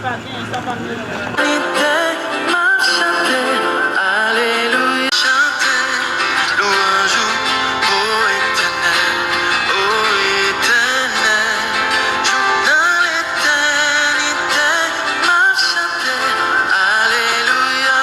Alléluia, chanter, louange au éternel, dans l'éternité, m'a chanté, Alléluia,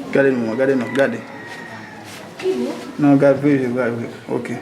Regardez-moi, regardez-nous, regardez. Non, regarde, regarde, ok.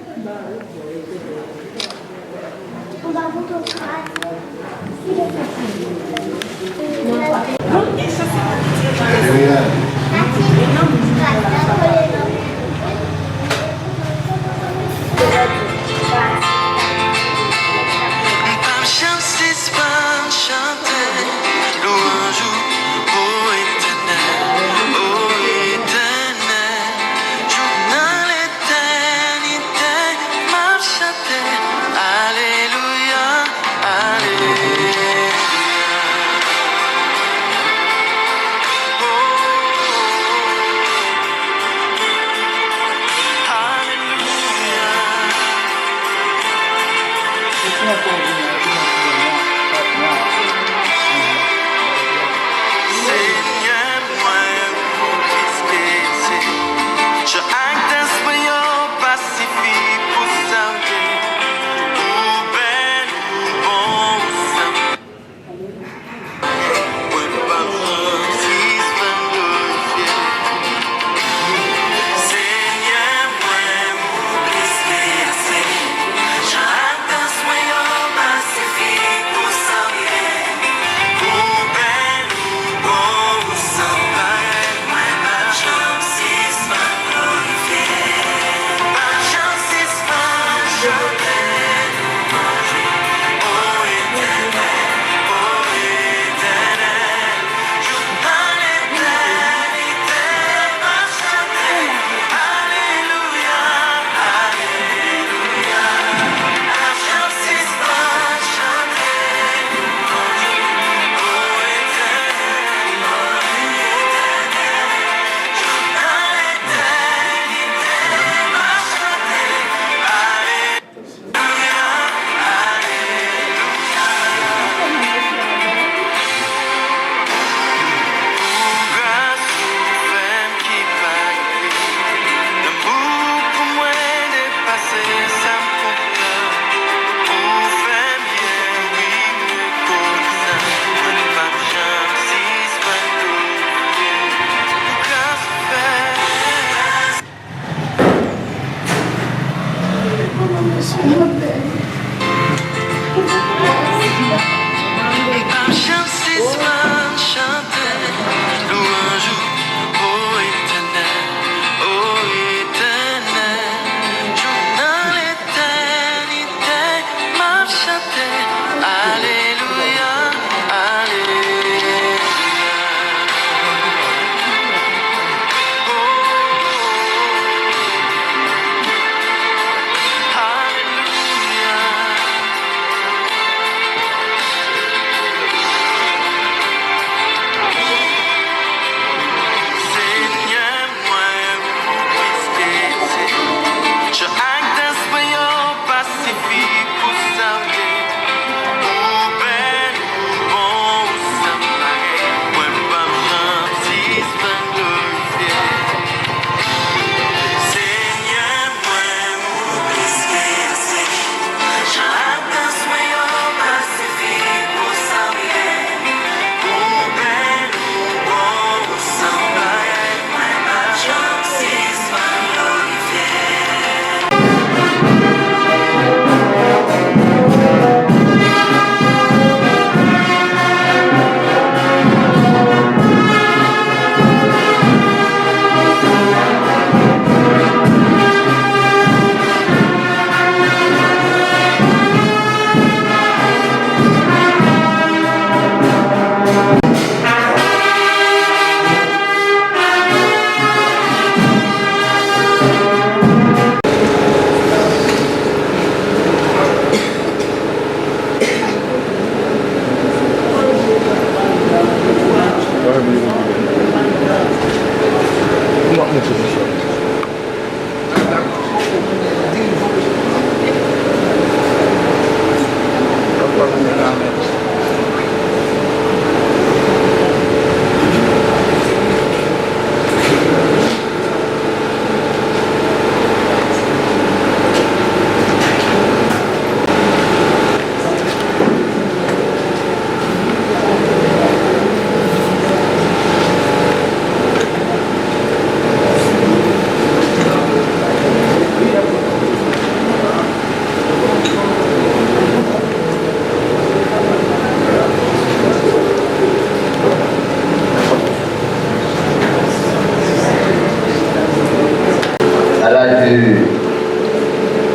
à l'âge de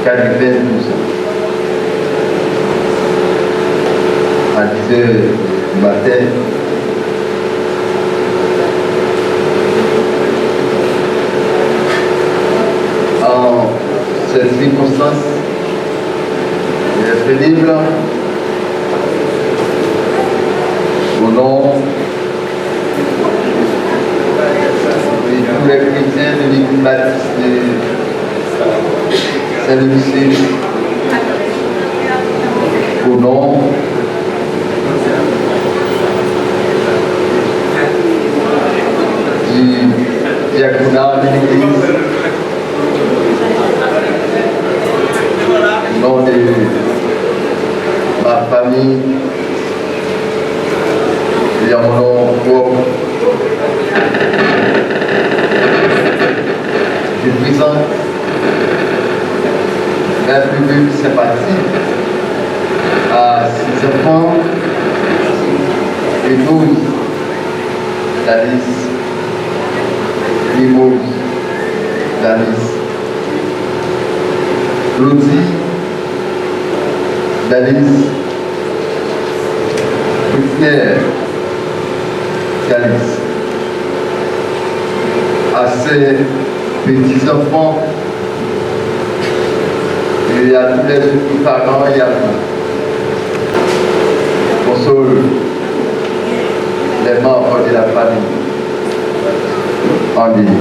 92 ans. À 10 heures du matin, en cette circonstance, il est pénible au nom de tous les chrétiens de l'Église baptiste de Saint-Lucie, au nom du diaconat de l'Église, au nom de ma famille et en mon nom propre, je présente ma plus vive sympathie à ces enfants et 12 d'Alice, Limoges d'Alice, Claudie d'Alice, Pierre d'Alice, à ces petits-enfants et à tous les autres parents et amis. Console les membres de la famille en vie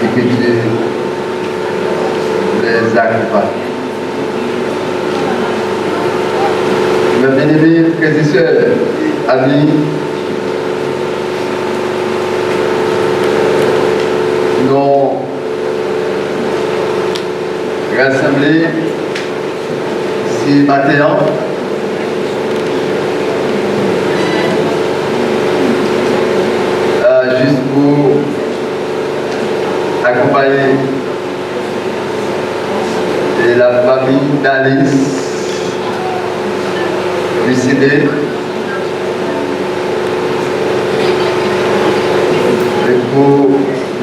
et que Dieu les accompagne. Mes bien-aimés frères et sœurs, amis, nous rassemblés ici matin juste pour accompagner la famille d'Alice décédée et pour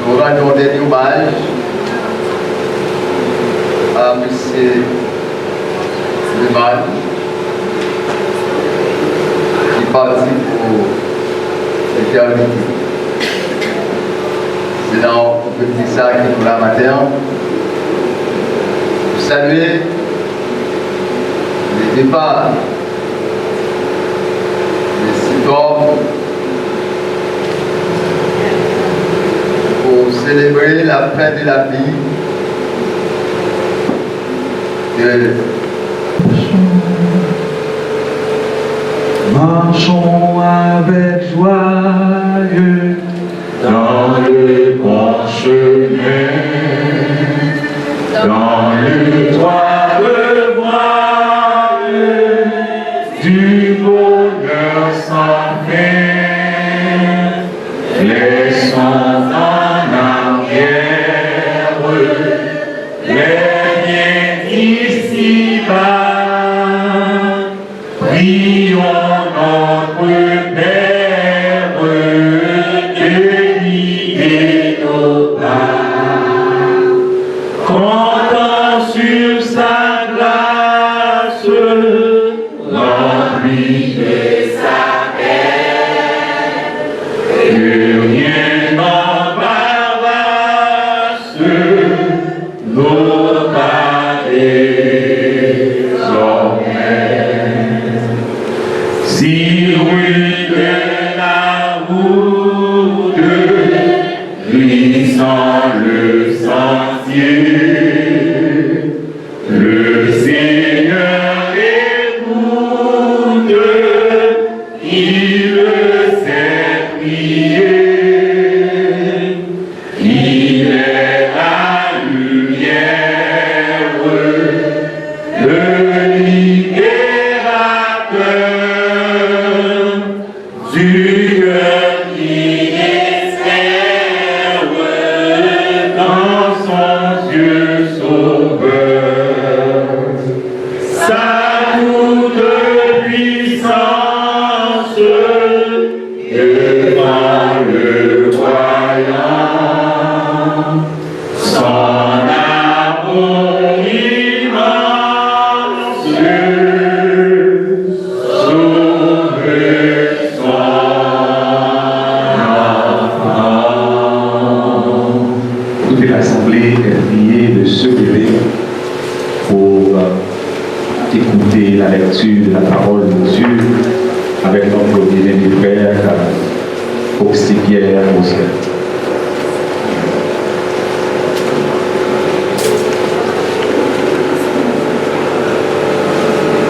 nous rendre des hommages à M. Leman qui est parti pour l'éternité. C'est dans le petit sac qui nous l'a matin. Pour saluer le départ des 6 hommes pour célébrer la fin de la vie de marchons avec joyeux dans le bon chemin, dans l'étoile voile du bonheur sans fin. Laissons en arrière les biens ici-bas. Prions notre Père de guider nos pas. Comptons sur sa grâce, remplis de sa paix, que rien n'embarrasse nos pas désormais. Si oui de la route, glissant le sentier, le Seigneur écoute, il sait prier, il est la lumière, le libérateur du cœur qui espère dans son Dieu. toute l'Assemblée est priée de se lever pour écouter la lecture de la parole de Dieu avec notre bien-aimé frère Auxy Pierre Moselle.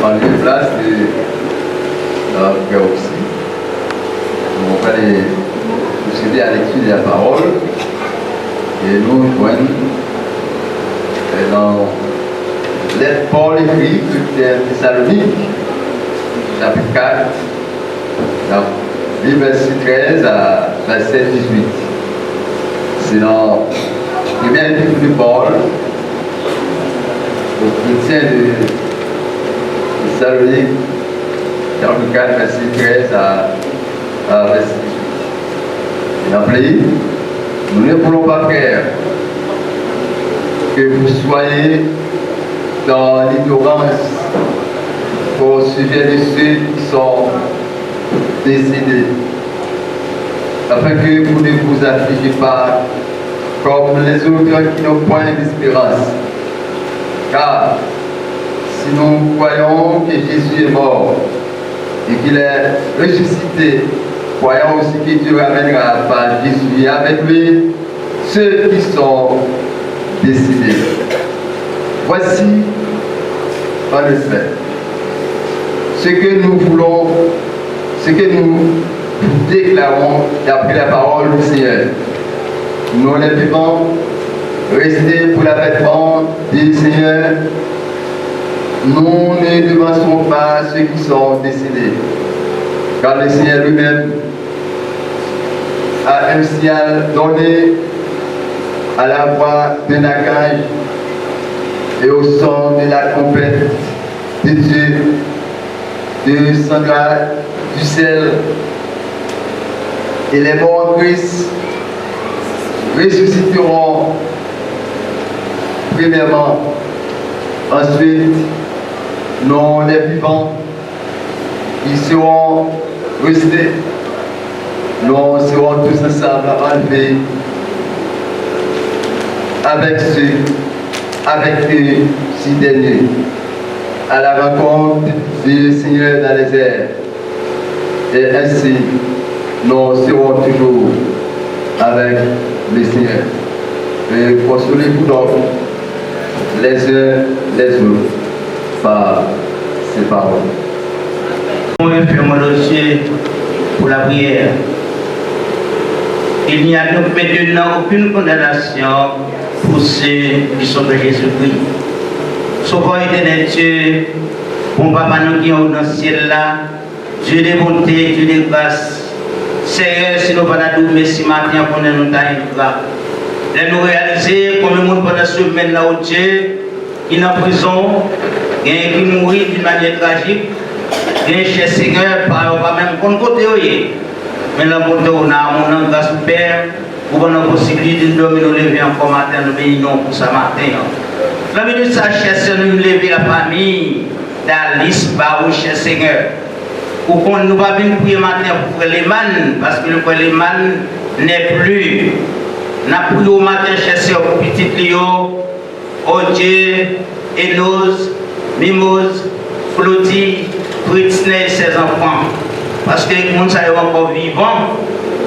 En lieu place de frère Auxy, on va aller procéder à la lecture de la parole et nous joignons dans lettre Paul écrit de Thessalonique, chapitre 4, du verset 13 à verset 18. C'est dans le premier épître de Paul aux chrétiens de Thessalonique, chapitre 4, verset 13 à verset 18. Et appelé, nous ne voulons pas faire que vous soyez dans l'ignorance au sujet de ceux qui sont décédés, afin que vous ne vous affligez pas comme les autres qui n'ont point d'espérance. Car si nous croyons que Jésus est mort et qu'il est ressuscité, croyons aussi que Dieu ramènera par Jésus et avec lui ceux qui sont décédés. Voici, en effet, ce que nous voulons, ce que nous déclarons d'après la parole du Seigneur. Nous les vivants, restés pour l'avènement du Seigneur, nous ne devancerons pas ceux qui sont décédés, car le Seigneur lui-même a un signal donné à la voix d'un archange et au son de la trompette de Dieu, de sanglade du ciel, et les morts en Christ ressusciteront premièrement. Ensuite, nous les vivants, ils seront restés, nous serons tous ensemble enlevés avec eux, si derniers, à la rencontre du Seigneur dans les airs. Et ainsi, nous serons toujours avec le Seigneur. Et consolez-vous donc les uns les autres par ces paroles. On veut faire mon dossier pour la prière. Il n'y a donc maintenant aucune condamnation pour ceux qui sont de Jésus-Christ. Sauveur éternel Dieu, bon papa nous qui sommes dans le ciel là, Dieu de bonté, Dieu de grâce. Seigneur, si nous ne pouvons pas nous merci matin pour nous tailler. Nous réaliser comme le monde pendant ce semaine là où Dieu, il est en prison, qui mourit d'une manière tragique, et cher Seigneur, pas même contre côté. Mais la bonté, on a mon grâce au Père, pour qu'on ait la possibilité de nous lever encore matin, nous bénissons pour ce matin. La minute, ça, cher Seigneur, nous lever la famille d'Alice Barou, cher Seigneur. Pour qu'on nous va venir prier matin pour les man, parce que le les man n'est plus. Nous prions au matin, cher Seigneur, pour petit Léo, Dieu, Enos, Mimose, Floti, Britney et ses enfants. Parce que les gens sont encore vivants.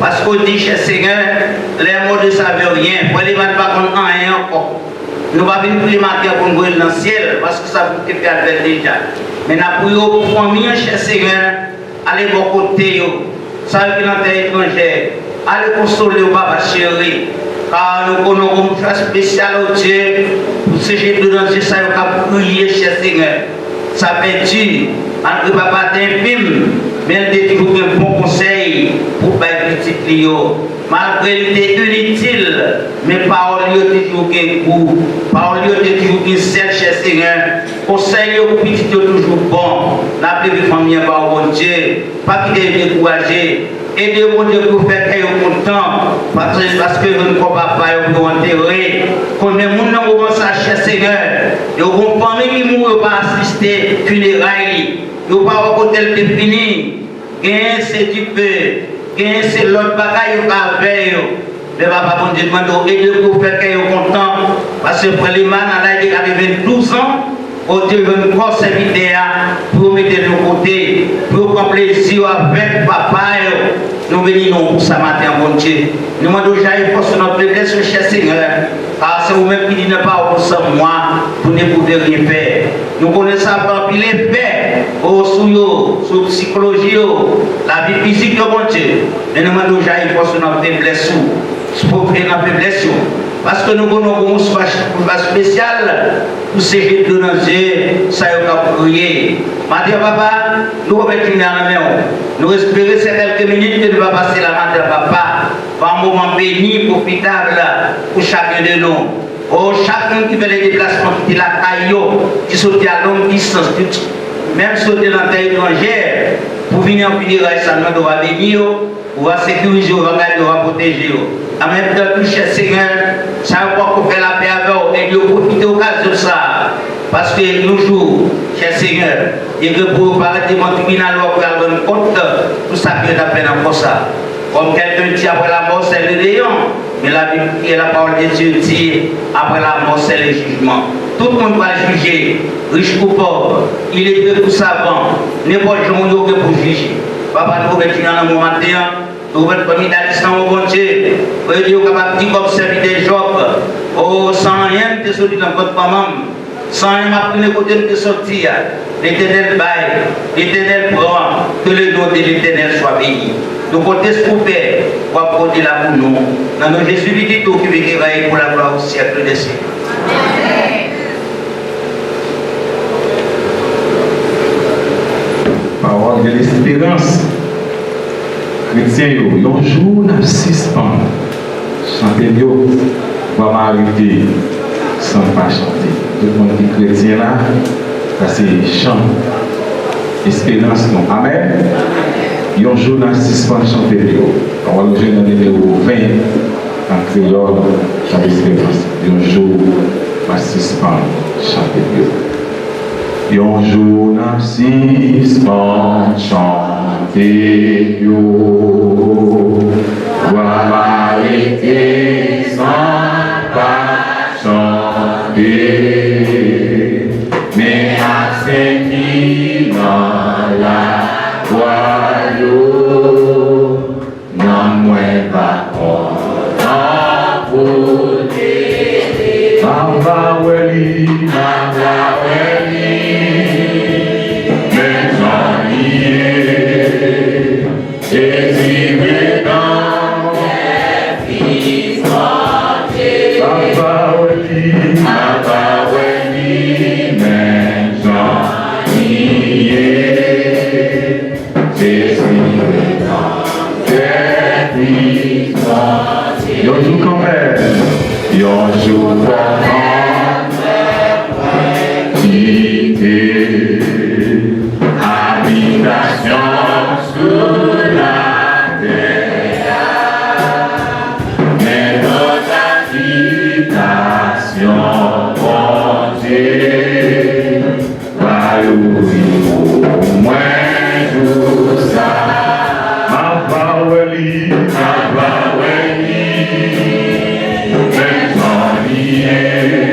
Parce qu'on dit, cher Seigneur, les mots ne savent rien. Pour les gens ne pas rien encore. Nous ne venons plus le matin pour nous dans le ciel, parce que ça vous fait faire déjà. Mais nous prions pour famille, cher Seigneur, allez de vos côtés, ça veut dire dans terre étrangère, allez consoler au papa chéri. Car nous connaissons une chose spéciale au Dieu, pour ce que nous dans Dieu, ça va prier, cher Seigneur. Ça fait dur, entre papa t'infime, mais il a toujours un bon conseil pour faire petit Léo. Malgré qu'il était inutile, mais parole est toujours un goût, parole est toujours un sel, cher Seigneur. Conseil au petit est toujours bon. La plus famille par bon Dieu, pas qu'il est découragé. Aidez-moi pour faire qu'ils soient contents, parce que je ne crois pas pour enterrer. Combien de monde n'a ça, cher Seigneur? Et vous famille qui ne pas assister à funérailles, ils ne pas hôtel de fini. Gain c'est du peu, gain c'est l'autre bagaille qui va faire. le papa bon Dieu demande et de pour faire qu'ils sont contents parce que pour les man à l'âge de 12 ans au Dieu veut nous servir pour mettre de côté pour prendre plaisir avec papa nous venons pour ça matin bon Dieu nous demandons j'ai force notre faiblesse cher Seigneur car c'est vous-même qui dites pas pour ça moi pour ne pouvez rien faire nous connaissons par pile effet au sur psychologie la vie physique de bon Dieu mais nous demandons j'ai force notre faiblesse pour faire notre faiblesse parce que nous avons un spécial pour ces gens de nos yeux, ça y est, prier. Madame papa, nous remettons dans la main. Nous espérons ces quelques minutes que nous allons passer la main de papa. Un moment béni, profitable pour chacun de nous. Oh, chacun qui fait les déplacements, qui la caillou, qui saute à longue distance, même sauter dans la terre étrangère, pour venir en finir avec ça, nous devons venir, on va sécuriser, on va garder, on va protéger. En même temps, tout cher Seigneur, ça va pas faire la paix avec vous et de profiter au cas de ça. Parce que nous jouons, cher Seigneur, et que pour paraître mon tribunal, on va rendre compte de tout ça qui est à peine encore ça. Comme quelqu'un dit après la mort, c'est le néant. Mais la Bible et la parole de Dieu dit après la mort, c'est le jugement. Tout le monde va juger, riche ou pauvre, il est prêt pour savant, n'importe qui est pour juger. Papa, nous remettons dans le moment matin. Nous avons commis d'Alistan au bon Dieu. Vous êtes capable de dire comme serviteur Job. Oh, sans rien de sortir dans votre maman. Sans rien de côté de sortir. L'Éternel baille, l'Éternel prend. Que le nom de l'Éternel soit béni. Nous comptons pour faire, pour apporter la pour nous. Dans nos Jésus dit tout qui veut pour la gloire au siècle des siècles. Parole de l'espérance. Chrétien, un jour, nous suspend. Chanter, va m'arrêter sans pas chanter. Tout le monde qui est chrétien là, ça c'est chant. Espérance, non. Amen. Un jour, nous suspend chanter. On va le jouer dans le numéro 20 en créole, chant d'espérance. Un jour, nous suspend chanter. Un jour, nous suspend chanter. Va m'arrêter sans pas chanter, mais à Saint-Denis dans la voie, non moins pas content pour t'aider. Mama Weli, mais j'en y ai, désiré dans mes fils entiers. Papa Weli, mais j'en y ai, désiré dans tes fils entiers. Yo joue quand même, yo joue quand quitter habitation sous la terre, mais notre habitation, mon Dieu, va l'ouvrir au moins tout ça. Ma Baweli, mais j'en y ai.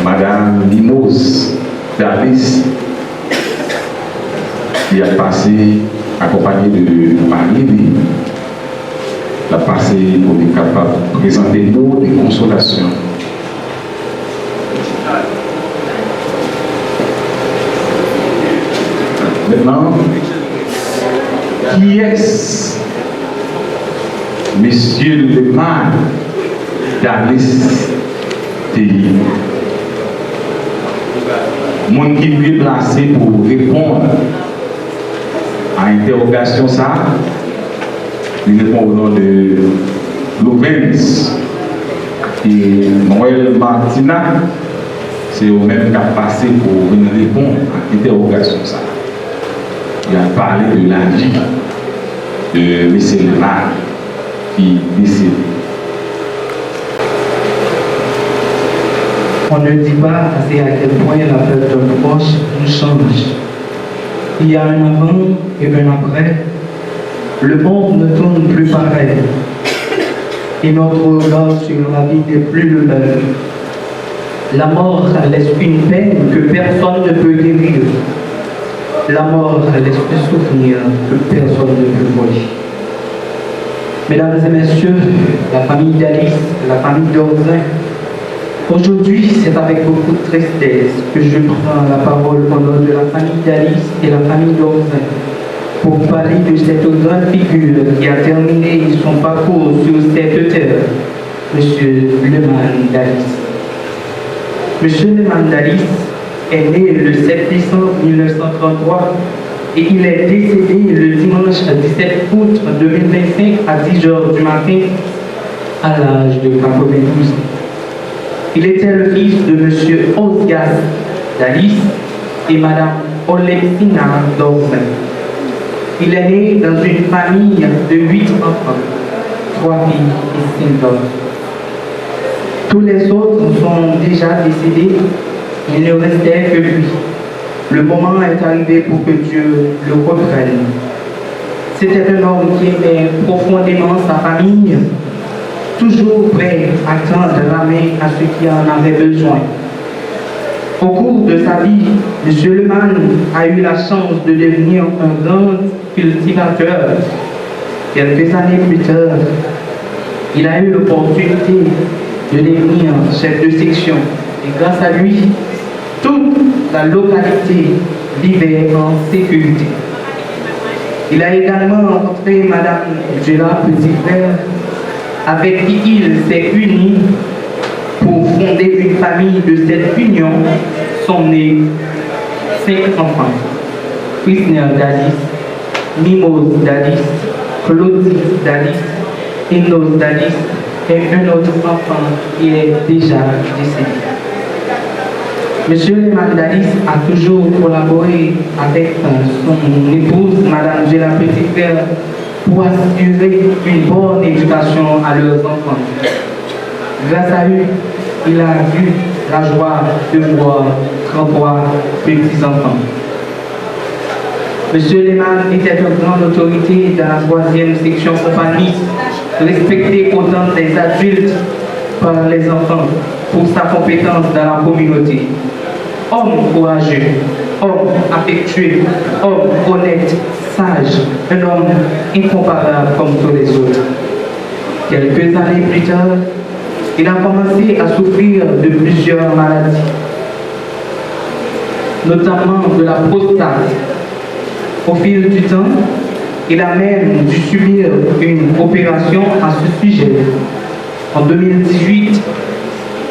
Madame Limos Davis, qui a passé accompagnée de Marie, la passé pour être capable de présenter nous des consolations. Maintenant, qui est-ce, Monsieur le maire d'Alice Théi? Mon qui est placé pour répondre à l'interrogation ça, il répond au nom de Louvens et Noël Martina, c'est eux même qui a passé pour venir répondre à l'interrogation ça. Il a parlé de la vie de M. Lénard qui est décédé. On ne dit pas assez à quel point la perte d'un proche nous change. Il y a un avant et un après. Le monde ne tourne plus pareil. Et notre regard sur la vie n'est plus le même. La mort laisse une peine que personne ne peut guérir. La mort laisse un souvenir que personne ne peut voler. Mesdames et messieurs, la famille d'Alice, la famille d'Orzin, aujourd'hui, c'est avec beaucoup de tristesse que je prends la parole au nom de la famille d'Alice et la famille d'Orzin pour parler de cette grande figure qui a terminé son parcours sur cette terre, M. Leman d'Alice. M. Leman d'Alice est né le 7 décembre 1933 et il est décédé le dimanche 17 août 2025 à 10h du matin à l'âge de 92 ans. Il était le fils de M. Osgas d'Alice et Mme Olexina d'Orzin. Il est né dans une famille de 8 enfants, 3 filles et 5 hommes. Tous les autres sont déjà décédés, il ne restait que lui. Le moment est arrivé pour que Dieu le reprenne. C'était un homme qui aimait profondément sa famille, toujours prêt à tendre la main à ceux qui en avaient besoin. Au cours de sa vie, M. Leman a eu la chance de devenir un grand cultivateur. Quelques années plus tard, il a eu l'opportunité de devenir chef de section. Et grâce à lui, toute la localité vivait en sécurité. Il a également rencontré Mme Gérard Petit-Frère, avec qui il s'est uni pour fonder une famille. De cette union sont nés 5 enfants. Christner d'Alice, Mimose d'Alice, Claudie d'Alice, Enos d'Alice et un autre enfant qui est déjà décédé. Monsieur Leman d'Alice a toujours collaboré avec son épouse, Mme Gérard Petit-Frère, pour assurer une bonne éducation à leurs enfants. Grâce à eux, il a eu la joie de voir 33 petits-enfants. Monsieur Leman était une grande autorité dans la 3e section compagnie, respecté autant des adultes par les enfants pour sa compétence dans la communauté. Homme courageux, homme affectueux, homme honnête, sage, un homme incomparable comme tous les autres. Quelques années plus tard, il a commencé à souffrir de plusieurs maladies, notamment de la prostate. Au fil du temps, il a même dû subir une opération à ce sujet. En 2018,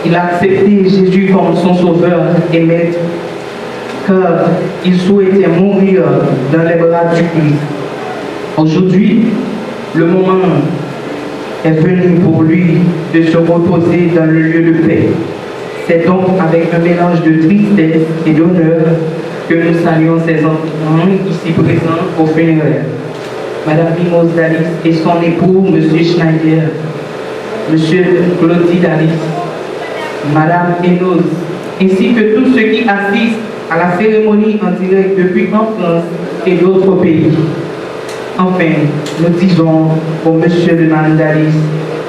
il a accepté Jésus comme son sauveur et maître, car il souhaitait mourir dans les bras du Christ. Aujourd'hui, le moment est venu pour lui de se reposer dans le lieu de paix. C'est donc avec un mélange de tristesse et d'honneur que nous saluons ces enfants ici présents au funéraire. Madame Mimose d'Alice et son époux, M. Schneider, M. Claudie d'Alice, Madame Enos, ainsi que tous ceux qui assistent à la cérémonie en direct depuis en France et d'autres pays. Enfin, nous disons au M. Leman d'Alice,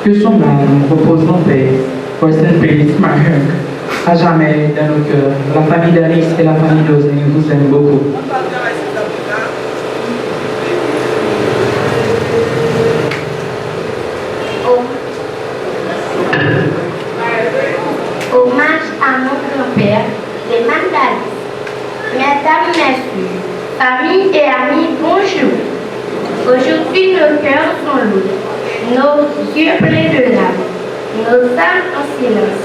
Que son âme repose en paix. Rest in peace, Mark. À jamais dans nos cœurs. La famille d'Alice et la famille d'Osing vous aiment beaucoup. Hommage à mon grand-père, les Mandalis. Mesdames, messieurs, famille et amis, bonjour. Aujourd'hui, nos cœurs sont lourds, nos yeux pleins de larmes, nos âmes en silence.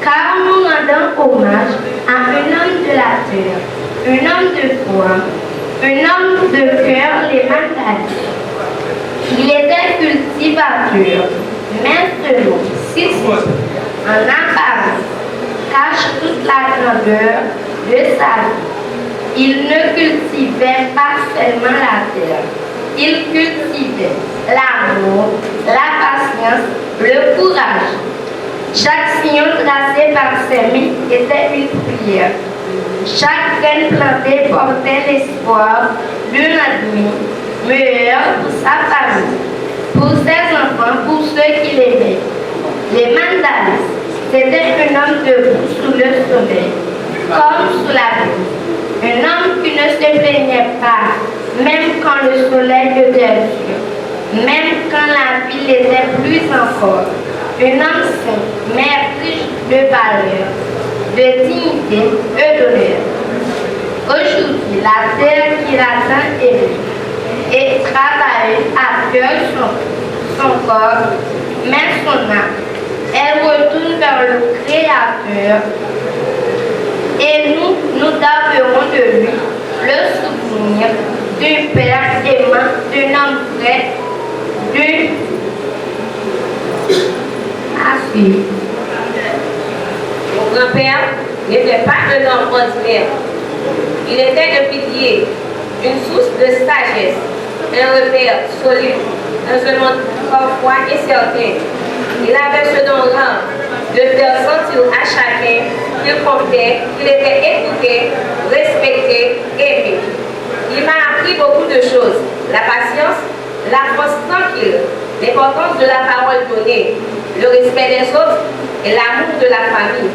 Car nous rendons hommage à un homme de la terre, un homme de foi, un homme de cœur, les Mandalis. Il était cultivateur, mais selon Cicéron, en apparence, cache toute la grandeur de sa vie. Il ne cultivait pas seulement la terre, il cultivait l'amour, la patience, le courage. Chaque sillon tracé par ses mains était une prière. Chaque graine plantée portait l'espoir d'un avenir meilleur pour sa famille, pour ses enfants, pour ceux qui l'aimaient. Les Mandalis, c'était un homme debout sous le soleil, comme sous la pluie. Un homme qui ne se plaignait pas, même quand le soleil était dur, même quand la ville était plus encore. Un homme saint, mais riche de valeur, de dignité et d'honneur. Aujourd'hui, la terre qu'il a tant aimée et travaillé à cœur son corps, mais son âme, elle retourne vers le Créateur et nous garderons de lui le souvenir d'un père aimant, d'un homme vrai, d'un assis. Mon grand-père n'était pas un homme ordinaire. Il était un pilier, une source de sagesse, un repère solide dans un monde parfois incertain. Il avait ce don rare de faire sentir à chacun qu'il comptait, qu'il était écouté, respecté, aimé. Il m'a appris beaucoup de choses. La patience, la force tranquille, l'importance de la parole donnée, le respect des autres et l'amour de la famille.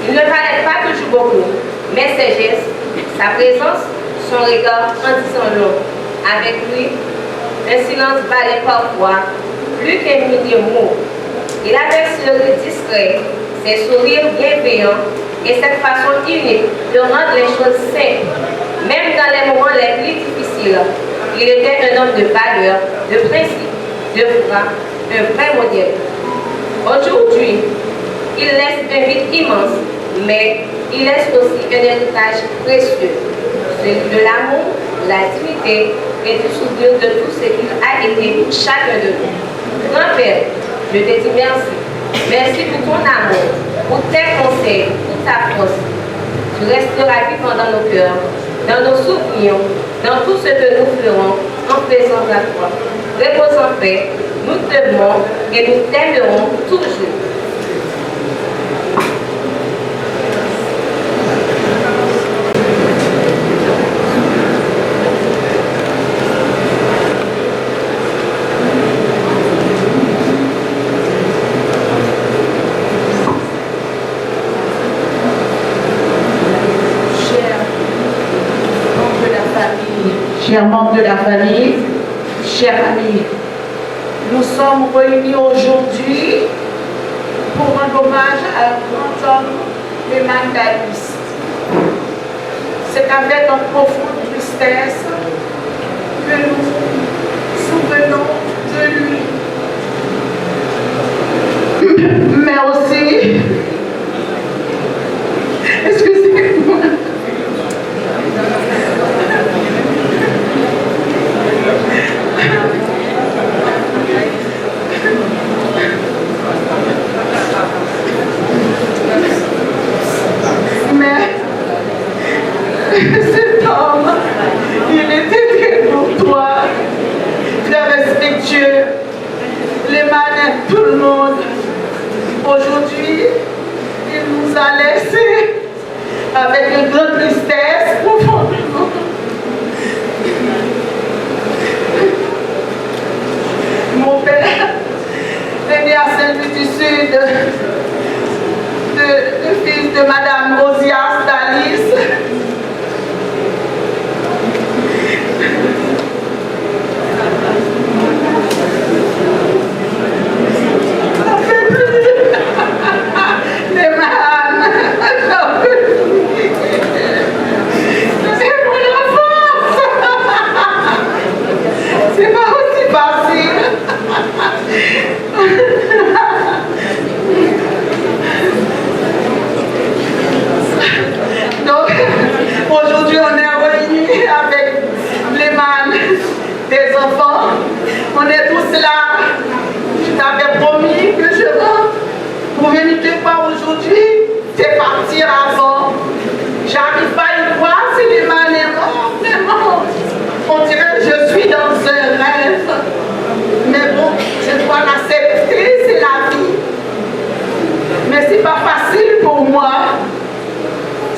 Il ne parlait pas toujours beaucoup, mais ses gestes, sa présence, son regard en disant long. Avec lui, un silence valait parfois plus qu'un millier de mots. Il avait ce rire discret, ses sourires bienveillants et cette façon unique de rendre les choses simples, même dans les moments les plus difficiles. Il était un homme de valeur, de principe, de foi, un vrai modèle. Aujourd'hui, il laisse un vide immense, mais il laisse aussi un héritage précieux, celui de l'amour, de la dignité et du souvenir de tout ce qu'il a été pour chacun de nous. Grand-père, je te dis merci. Merci pour ton amour, pour tes conseils, pour ta force. Tu resteras vivant dans nos cœurs, dans nos souvenirs, dans tout ce que nous ferons en faisant la foi. Repose en paix, nous t'aimons et nous t'aimerons toujours. Chers membres de la famille, chers amis, nous sommes réunis aujourd'hui pour rendre hommage à un grand homme, les Mandalis. C'est avec une profonde tristesse que nous souvenons de lui. Mais aussi, excusez-moi. Cet homme, il était très courtois, très respectueux, les mains de tout le monde. Aujourd'hui, il nous a laissés avec une grande tristesse profondément. Mon père visite de Madame Osias d'Alice. C'est pas aussi facile. Donc, aujourd'hui, on est réunis avec les mânes des enfants. On est tous là. Je t'avais promis que je rentre pour venir te voir aujourd'hui. C'est partir avant. J'arrive pas à y croire si les mânes est mort, vraiment. On dirait que je suis dans un rêve. Mais bon, je dois l'accepter, c'est la vie. Mais c'est pas facile pour moi.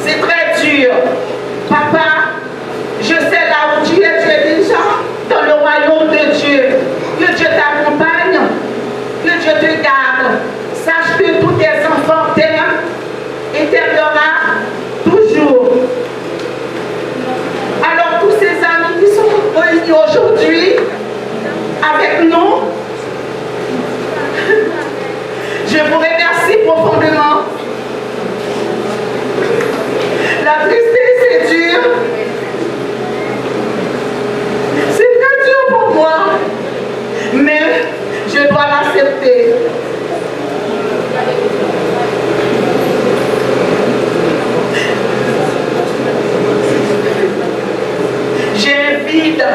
C'est très dur. Papa, je sais là où tu es déjà dans le royaume de Dieu. Que Dieu t'accompagne, que Dieu te garde. Sache que tous tes enfants t'aiment et t'aimera toujours. Alors tous ces amis qui sont réunis aujourd'hui avec nous, je vous remercie profondément. La tristesse est dure. C'est très dur pour moi. Mais je dois l'accepter. J'ai un vide.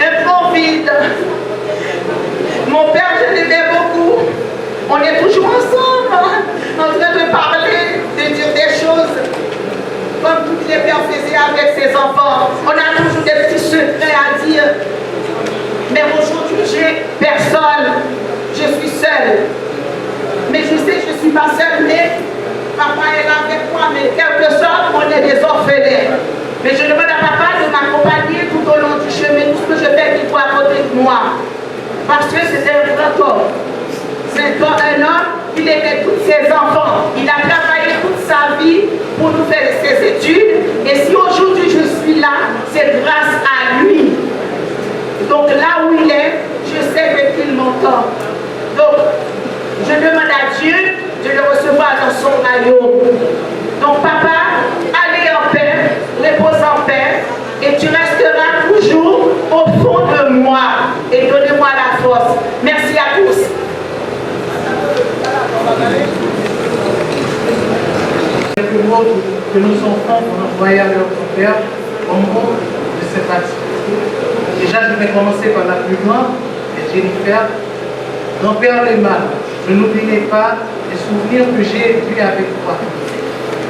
Un grand vide. Mon père, je l'aimais beaucoup. On est toujours ensemble, hein, en train de parler, de dire des choses. Comme toutes les pères faisaient avec ses enfants. On a toujours des petits secrets à dire. Mais aujourd'hui, j'ai personne. Je suis seule. Mais je sais que je ne suis pas seule, mais papa est là avec moi. Mais quelque sorte, on est des orphelins. Mais je demande à papa de m'accompagner tout au long du chemin. Tout ce que je fais, qu'il soit à côté de moi. Parce que c'est un grand homme. C'est un homme, il aimait tous ses enfants. Il a travaillé toute sa vie pour nous faire ses études. Et si aujourd'hui je suis là, c'est grâce à lui. Donc là où il est, je sais qu'il m'entend. Donc, je demande à Dieu de le recevoir dans son royaume. Donc papa, allez en paix, repose en paix. Et tu resteras toujours au fond de moi. Et donnez-moi la force. Merci à tous. Quelques mots que nos enfants vont envoyer à leur père en mot de sympathie. Déjà, je vais commencer par la plus grande, Jennifer. Grand-père Lehmann, je n'oublierai pas les souvenirs que j'ai eus avec toi.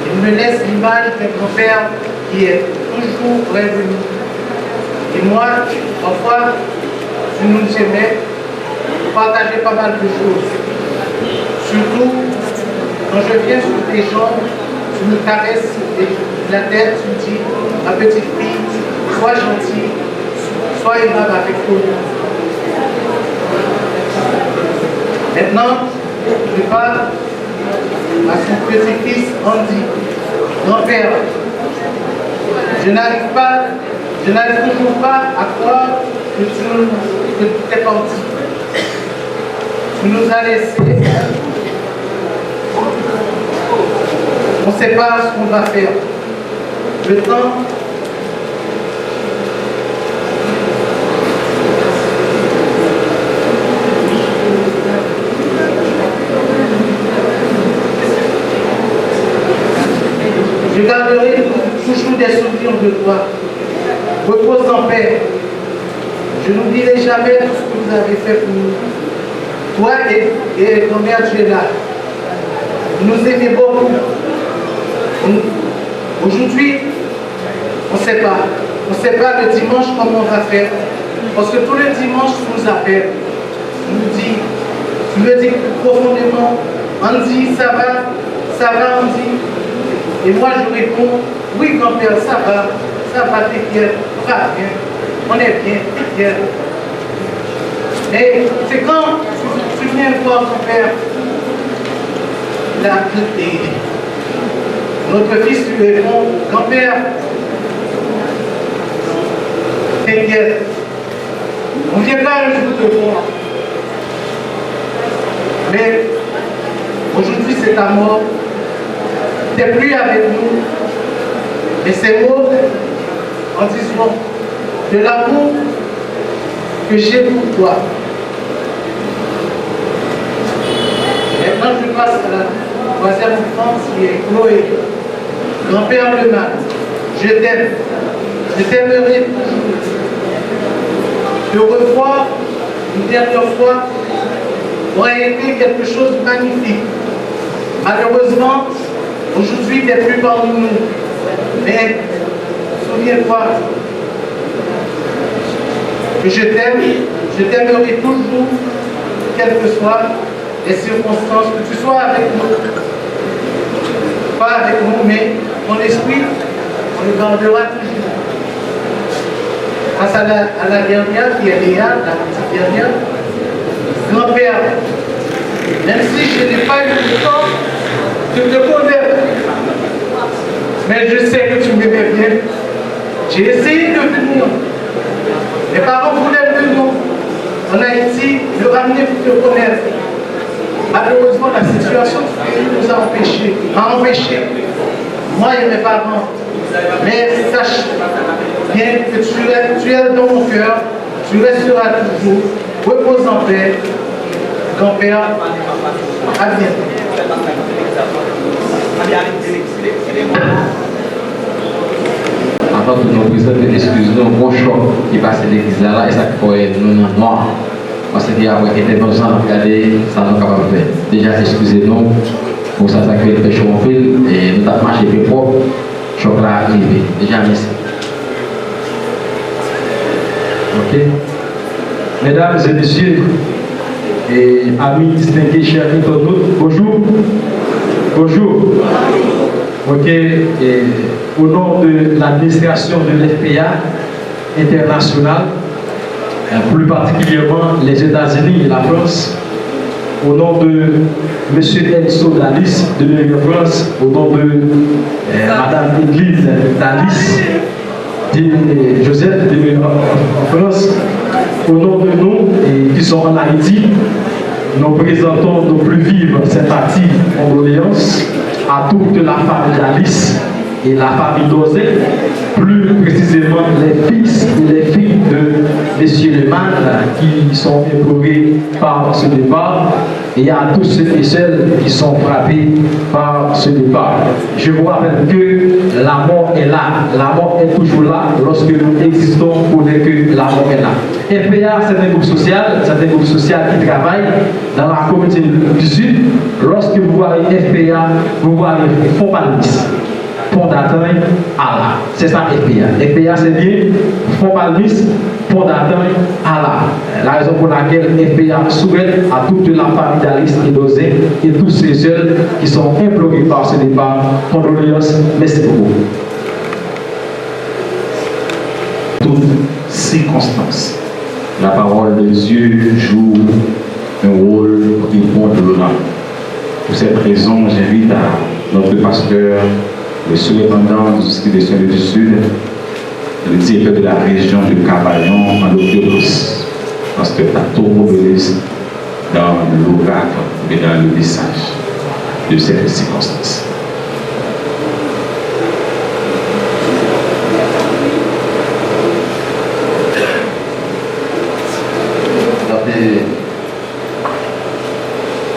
Il me laisse l'image d'un grand-père qui est toujours près de nous. Et moi, parfois, tu nous aimais, partageais pas mal de choses. Surtout, quand je viens sur tes jambes, tu me caresses la tête, tu me dis, ma petite fille, sois gentille, sois aimable avec toi. Maintenant, je parle à son petit-fils Andy, grand-père. Je n'arrive toujours pas à croire que tu es parti. Tu nous as laissés. On ne sait pas ce qu'on va faire. Le temps. Je garderai toujours des souvenirs de toi. Repose en paix. Je n'oublierai jamais tout ce que vous avez fait pour nous. Toi et ton mère, tu es là. Vous nous aimez beaucoup. Aujourd'hui, on ne sait pas. On ne sait pas le dimanche comment on va faire. Parce que tout le dimanche, tu nous appelles. Tu me dis profondément, Andy, ça va Andy. Et moi je réponds, oui grand-père, ça va, t'es bien, va bien, on est bien, t'es bien. Et c'est quand tu viens voir ton père, Notre fils lui répond, grand-père, t'inquiète, on viendra un jour te voir. Mais aujourd'hui c'est ta mort, tu n'es plus avec nous. Et ces mots en disant de l'amour que j'ai pour toi. Maintenant je passe à la troisième enfance qui est Chloé. Grand-père Leman, je t'aime, je t'aimerai toujours. Te revoir une dernière fois aurait été quelque chose de magnifique. Malheureusement, aujourd'hui, tu n'es plus parmi nous. Mais souviens-toi que je t'aime, je t'aimerai toujours, quelles que soient les circonstances, que tu sois avec nous. Pas avec nous, mais ton esprit, on le gardera toujours. Face à la dernière qui est Léa, la petite dernière, grand-père, même si je n'ai pas eu le temps de te connaître, mais je sais que tu m'aimais bien. J'ai essayé de venir. Mes parents voulaient venir en Haïti, le ramener pour te connaître. Malheureusement, la situation du pays nous a empêchés, moi et mes parents. Mais sache bien que tu es dans mon cœur, tu resteras toujours. Repose en paix, grand-père. À bientôt. Avant que nous présentons, excusez-nous, bon choc qui passe à l'église là, et ça fait nous dans noir. Parce qu'il y a été dans le sang, regardez, ça nous capable de faire. Déjà, excusez-nous pour ça, ça fait le chaud en fil, et nous avons marché plus fort, choc là arrivé. Déjà, merci. Ok. Mesdames et messieurs, et amis distingués, chers internautes, bonjour. Bonjour. Ok, et au nom de l'administration de l'FPA internationale, plus particulièrement les États-Unis et la France, au nom de M. Enzo Dalis de l'Union France, au nom de Mme Église Dalis, de Joseph de en France, au nom de nous qui sont en Haïti, nous présentons nos plus vives sympathies, condoléances à toute la famille Dalis et la famille Dosé, plus précisément les fils et les filles de M. Leman qui sont éprouvés par ce départ, et à tous ceux et celles qui sont frappés par ce départ. Je vous rappelle que la mort est là, la mort est toujours là, lorsque nous existons, on connaît que la mort est là. FPA, c'est un groupe social qui travaille dans la communauté du Sud. Lorsque vous voyez FPA, vous voyez Fonds Palmis, fondateur Allah. C'est ça FPA. FPA c'est bien Fonds Palmis, fondateur Allah. La raison pour laquelle FPA souhaite à toute la famille d'Alice et Dosé et tous ces jeunes qui sont implorés par ce départ, condoléances, merci beaucoup. Toutes circonstances, la parole de Dieu joue un rôle prépondérant. Pour cette raison, j'invite à notre pasteur, le surintendant du district des Soins du Sud, le directeur de la région de Cavaillon, en l'occurrence, pasteur Tato Mobilis, dans l'oracle et dans le message de cette circonstance.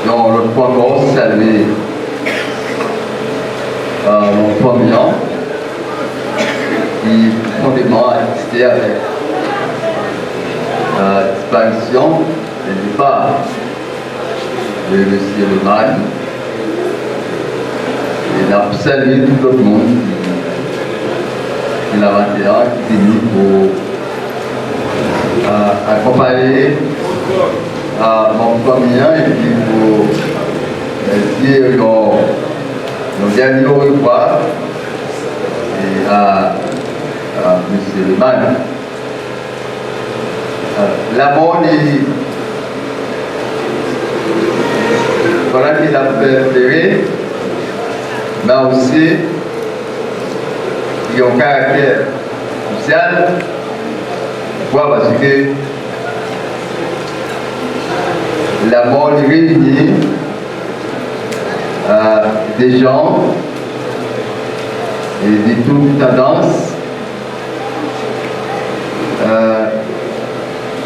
Non, l'autre fois encore, saluer mon premier an qui profondément assisté avec la disparition et le départ de M. Leman. Et il a salué tout le monde qui l'a 21 qui est venu pour accompagner mon premier et puis pour essayer nos derniers repas et à M. Leman. La mort voilà qu'il a fait pleurer, mais aussi qui ont un caractère social. Pourquoi? Parce que la mort réunit des gens et de toutes tendances,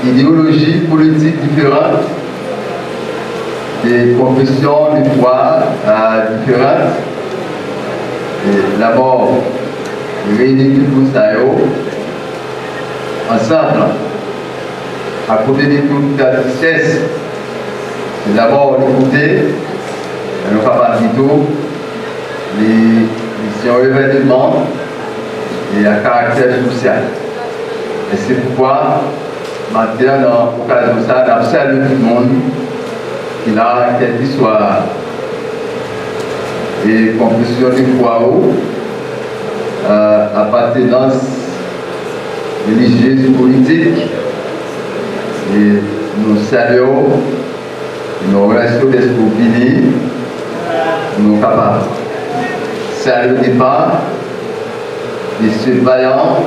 idéologies politiques différentes, des confessions de foi différentes. Et la mort réunit tout ça ensemble, à côté de toute la tristesse. C'est d'abord l'écouter, le papa Tito, les événements et un caractère social. Et c'est pourquoi, maintenant, dans l'occasion de ça, on salue tout le monde qui a quelque soit et confession de foi appartenance religieuse politique, et nous saluons, nous restons d'esprit unis, nous sommes capables de saluer des pas, de ce vaillant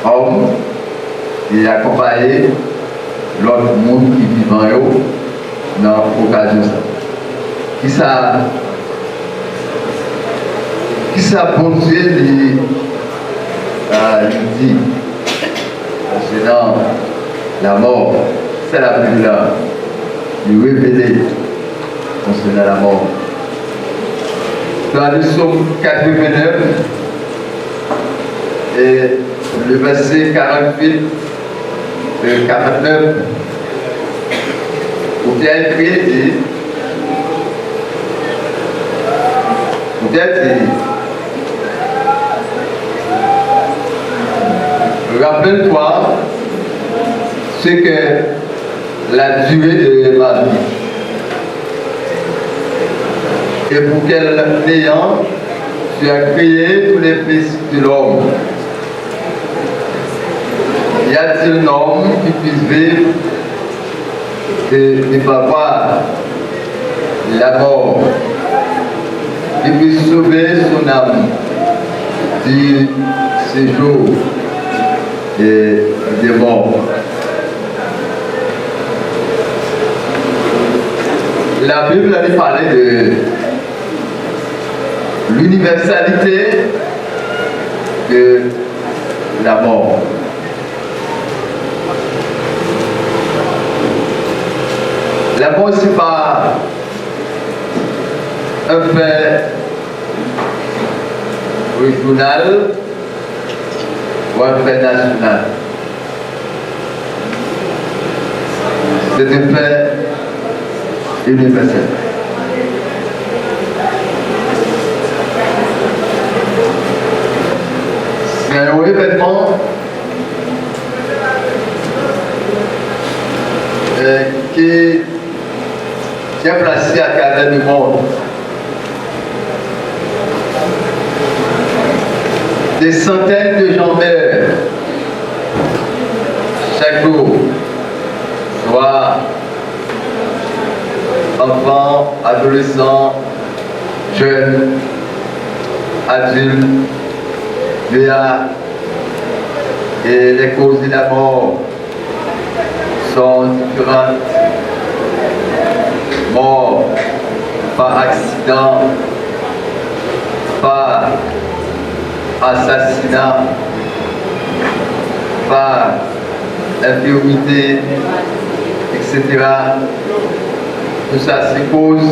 homme et accompagner l'autre monde qui vit en eux dans l'occasion. Qui ça bon Dieu dit c'est dans la mort, c'est la plus là, lui révéler concernant la mort. Dans le psaume 89 et le verset 48 et 49, où il y a écrit, rappelle-toi ce que la durée de ma vie. Et pour quel néant tu as créé tous les fils de l'homme. Y a-t-il un homme qui puisse vivre et ne pas voir la mort, qui puisse sauver son âme du séjour et des morts? La Bible a parlé de l'universalité de la mort. La mort, ce n'est pas un fait régional ou un fait national. C'est un fait universel. C'est un événement qui est placé à travers le monde. Des centaines de gens meurent chaque jour, soit enfants, adolescents, jeunes, adultes, et les causes de la mort sont différentes. Mort par accident, par assassinat, par infirmité, etc. Tout ça, c'est cause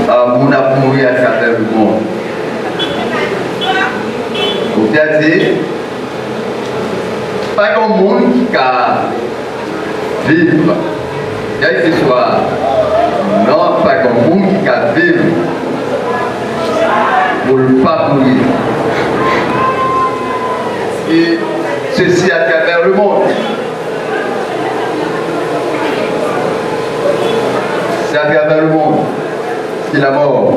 à mourir à travers le monde. Vous avez dit, pas un monde qui a vivre, quel que soit, non, pas un monde qui a vivre pour ne pas mourir. Et ceci à travers le monde. C'est à travers le monde qu'il a mort,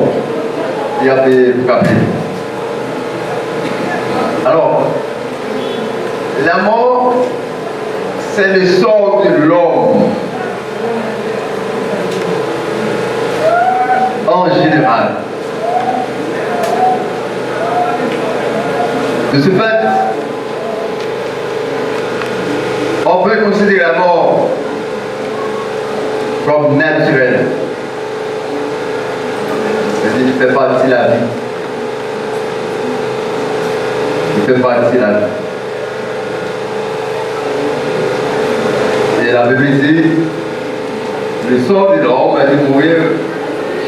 il a été frappé. Alors, la mort, c'est le sort de l'homme en général. De ce fait, on peut considérer la mort comme naturelle. C'est-à-dire qu'il fait partie de la vie. Il fait partie de la vie. Et la Bible dit, le sort de l'homme est de mourir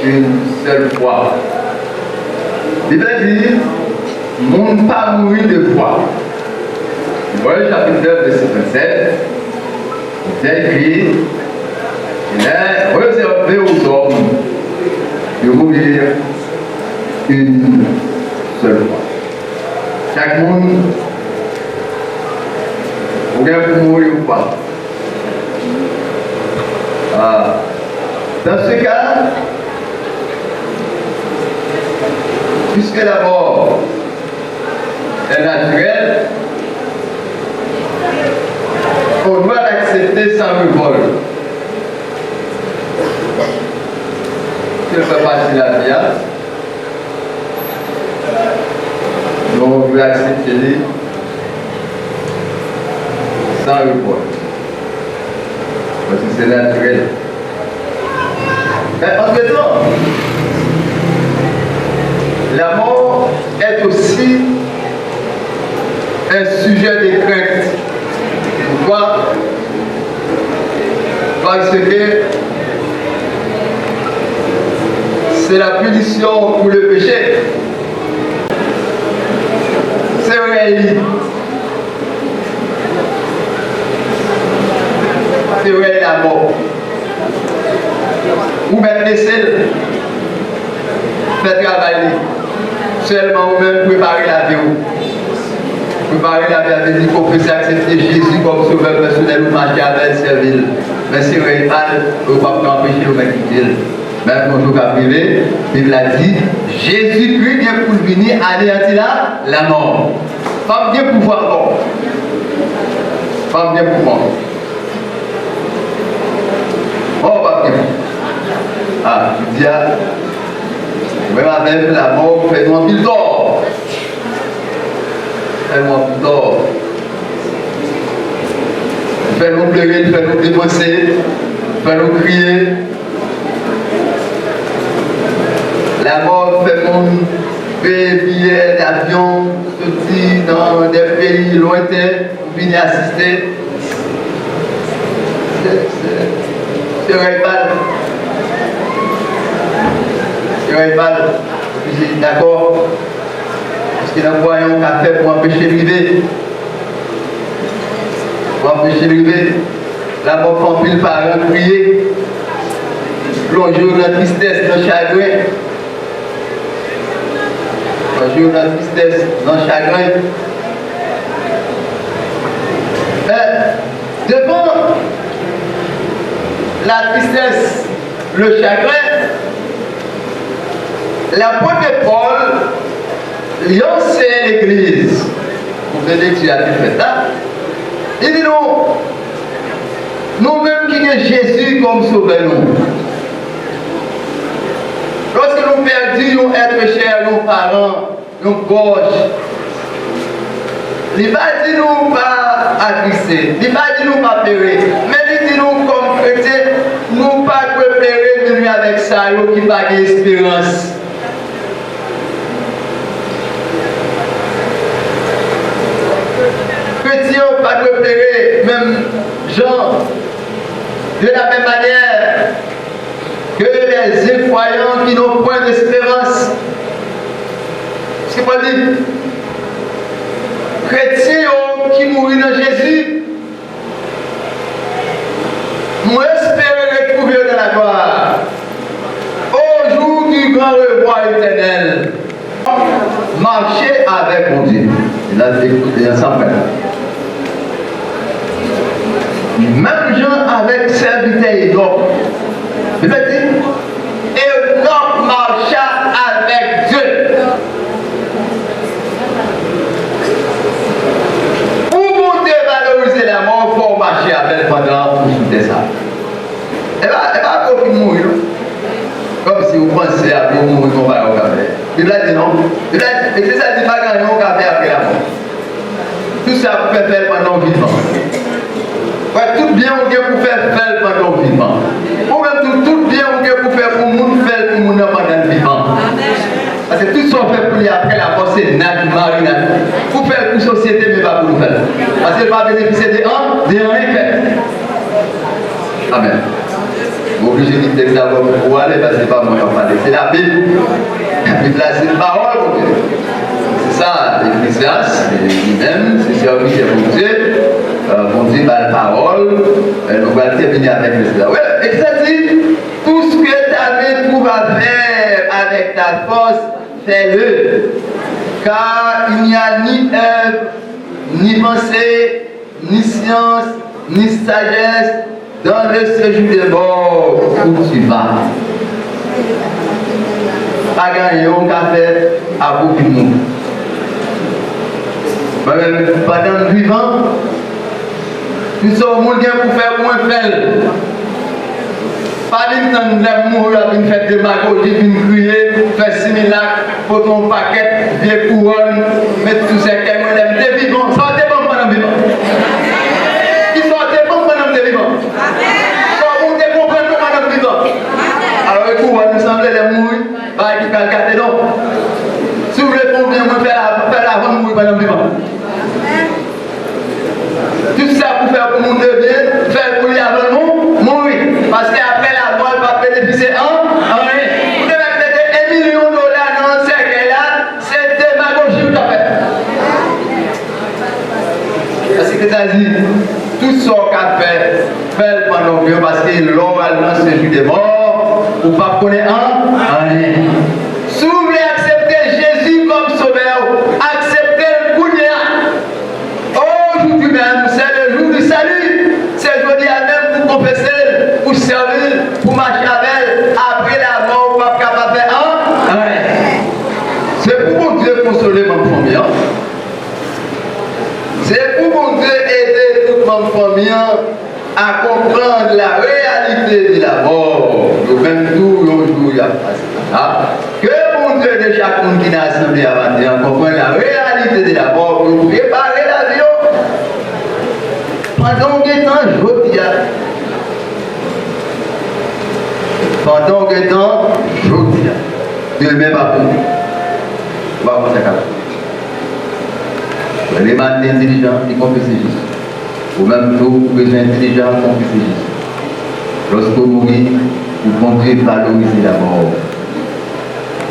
une seule fois. La Bible dit, monde pas mourir deux fois. Voilà le chapitre 9, verset 27. C'est écrit, il est réservé aux hommes de mourir une seule fois. Chaque monde, vous bien pour mourir ou pas. Dans ce cas, puisque la mort est naturelle, on doit l'accepter sans révolte. Si on fait partie de la vie, on doit accepter sans révolte. Parce que c'est naturel. Mais entre-temps, la mort est aussi un sujet de crainte. Pourquoi? Parce que c'est la punition pour le péché. C'est vrai. C'est vrai la mort. Ou même laisser faire travailler. Seulement ou même préparer la vie. Préparer la vie avec dit qu'on peut accepter Jésus comme sauveur personnel ou marcher avec servir. Mais c'est vrai, on ne peut pas empêcher de quitter. Même quand on va privé, il a dit Jésus-Christ vient pour venir anéantir la mort. Pas bien pouvoir mort. Pas bien pouvoir. Oh, pas bien. Ah, je dis, même avec la mort, fais-nous un pile d'or. Fais-nous un pile d'or. Fais-nous pleurer, fais-nous dépenser, fais-nous crier. La mort fait mon billet d'avion, sorti dans des pays lointains, pour venir assister. C'est réel. C'est réel. Je dis d'accord. Parce que nous voyons qu'à faire pour empêcher de river. Pour empêcher de river. La mort fait un pile par un crier. Plonger dans la tristesse, dans le chagrin. Plonger dans la tristesse, dans le chagrin. Devant la tristesse, le chagrin, l'apôtre Paul, il enseigne l'église. Vous venez que tu as fait ça. Il dit nous-mêmes qui avons Jésus comme sauveur, lorsque nous perdons être chers, nos parents, nos proches, il va dire nous pas attrister, il va dire nous pas pleurer, mais il dit nous comme chrétiens, nous pas pleurer venir avec ça, qui n'a pas d'espérance. Chrétiens pas pleurer, même Jean, de la même manière que les incroyants qui n'ont point d'espérance. C'est quoi dit? Chrétiens qui mourent dans Jésus, nous espérons retrouver dans la gloire. Au jour du grand revoir éternel, marcher avec mon Dieu. Il a écouté ensemble. Même gens avec serviteur et d'homme. Il veut dire, et l'homme marcha avec Dieu. Pour vous dévaloriser la mort, il faut marcher avec pendant pour soutenir ça. Elle va pas mourir. Comme si vous pensez à vous mourir, on va au café. Il a dit non. Il a dit, et c'est ça, il dit pas gagner au café après la mort. ça pour faire pendant le vivant. Ouais, tout bien on pour faire pendant le vivant. Ou même tout bien on pour faire pour le monde, faire pour le monde pendant le vivant. Parce que tout ce qu'on fait pour lui après la mort, c'est naturel. Pour faire pour la société, mais pas pour nous faire. Parce qu'elle va bénéficier de rien fait. Amen. Vous obligez de dire d'abord pour aller, parce que c'est pas moi qui en parle. C'est la Bible. La Bible, c'est une parole. C'est ça, l'Ecclésiaste, lui-même, c'est service à Dieu. Bon Dieu, la parole. On va terminer avec cela. Oui, et ça dit, tout ce que tu avais pour faire avec ta force, fais-le. Car il n'y a ni œuvre, ni pensée, ni science, ni sagesse dans le séjour des morts où tu vas. Pas gagner un café à beaucoup de monde. Pendant le vivant, tout ce monde qui pour faire moins faire. Pas d'une temps de mourir avec une fête de démagogie, une crier, faire similaire, pour ton paquet, vieux couronne, mettre tout ça qui est moins de vivant. Sortez bon pendant le vivant. Qui sortez bon pendant le vivant. Quand vous te comprenez pendant le vivant. Alors le couronne nous semble de mourir, pas qui peut le garder donc. Si vous voulez combien vous faire avant de mourir pendant le vivant. Tout ça pour faire pour le monde de bien, faire pour lui avant le monde, mourir. Parce qu'après la mort, il va bénéficier en rien. Vous devez mettre $1 million dans ce cercueil-là, c'est démagogie tout à fait. Parce que ça dit, tout ce qu'on a fait, fait pendant Dieu, parce que l'homme a lancé le jour des morts, ou pas connaître en rien. Si vous voulez accepter Jésus comme sauveur, acceptez le Kounia. Aujourd'hui même, c'est le jour du salut. C'est aujourd'hui même pour confesser, pour servir, pour marcher avec elle. Après la mort, on va capable de faire c'est pour mon Dieu consoler ma famille. C'est pour mon Dieu aider toute ma famille à comprendre la réalité de la mort. Le même tout, le jour, il y a passé. Que mon Dieu de chaque monde qui n'a assemblé avant de comprendre la réalité de la mort pour préparer l'avion. Pendant que temps, je dis, pendant que temps, je dis, demain pas pour nous. On va voir ça comme les mains intelligents, ils confessent Jésus. Ou même nous, besoin intelligents, confessent Jésus. Lorsque vous mourrez, vous comptez valoriser la mort.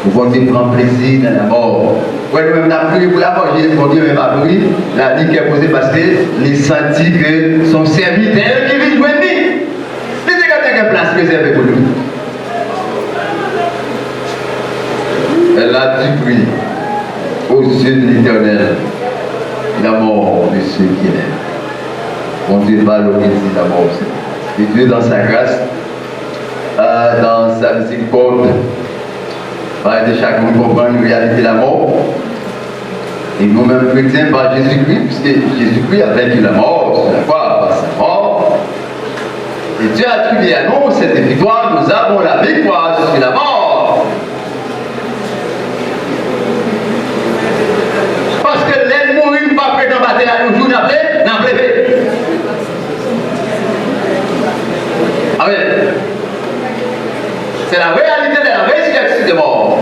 Vous comptez prendre plaisir dans la mort. Oui, nous-mêmes, nous avons prié pour la mort. J'ai dit, mon Dieu, même pas prié. La vie qui est posée parce que les sentis que son serviteur qui vit joindre lui. Mais c'est quelqu'un qui a place réservée pour lui. Elle a dû prier aux yeux de l'Éternel la mort de ceux qui l'aiment. Mon Dieu valorise la mort aussi. Et Dieu, dans sa grâce, dans sa miséricorde, va aider chacun à comprendre la réalité de la mort. Et nous-mêmes chrétiens par Jésus-Christ, puisque Jésus-Christ a vaincu la mort sur la croix par sa mort. Et Dieu a attribué à nous cette victoire, nous avons la victoire sur la mort. Parce que l'aide mourir pas près d'en battre à nous, n'a plevé. Amen. C'est la réalité de la résurrection des morts.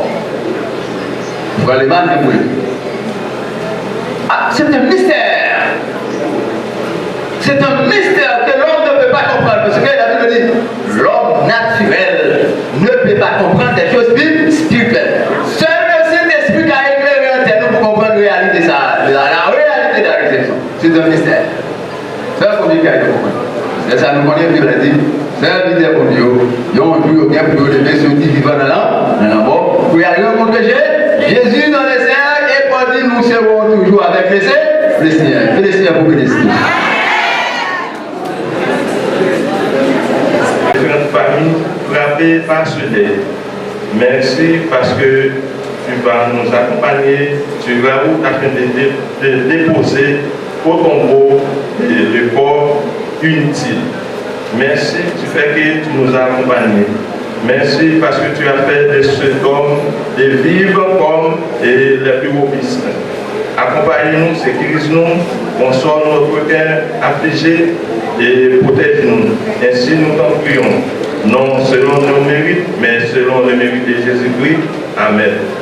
Pour les mal de mourir. Ah, c'est un mystère. C'est un mystère que l'homme ne peut pas comprendre. Parce que la Bible dit, l'homme naturel ne peut pas comprendre des choses spirituelles. Seul le Saint-Esprit qui a éclairé en terre pour comprendre la réalité de ça, la réalité de la résurrection. C'est un mystère. C'est un premier cas de comprendre. Et ça nous connaît, Bible dit, c'est un mystère pour Dieu. Ils ont un jour bien pour lever ceux qui vivent dans la mort. Pour y aller rencontrer Jésus dans les airs et pour dire nous serons toujours avec les Seigneurs. Que les Seigneurs vous bénissent. Notre famille frappée par ce deuil. Merci parce que tu vas nous accompagner sur la route afin de déposer au tombeau le corps inutile. Merci, tu fais que tu nous as accompagnés. Merci parce que tu as fait de cet homme de vivre comme les plus robustes. accompagnez-nous, sécurisez-nous, console notre cœur affligé et protège-nous. Ainsi nous t'en prions, non selon nos mérites, mais selon le mérite de Jésus-Christ. Amen.